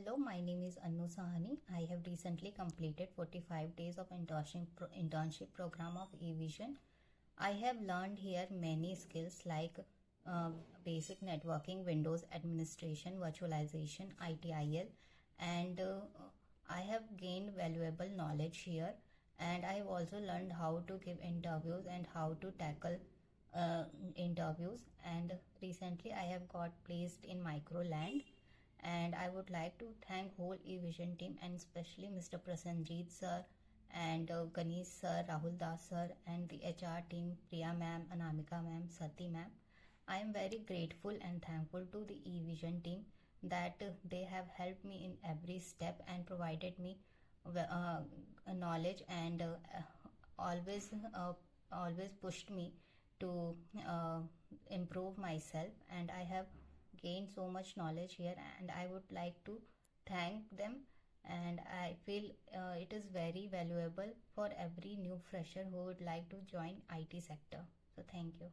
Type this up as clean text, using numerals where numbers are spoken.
Hello, my name is Annu Sahani. I have recently completed 45 days of internship program of eVision. I have learned here many skills like basic networking, Windows administration, virtualization, ITIL, and I have gained valuable knowledge here. And I have also learned how to give interviews and how to tackle interviews. And recently I have got placed in Microland. And I would like to thank whole eVision team and especially Mr. Prasanjeet sir and Ganesh sir, Rahul Das sir and the HR team, Priya ma'am, Anamika ma'am, Sati ma'am. I am very grateful and thankful to the eVision team that they have helped me in every step and provided me knowledge and always pushed me to improve myself, and I have gained so much knowledge here, and I would like to thank them, and I feel it is very valuable for every new fresher who would like to join IT sector. So thank you.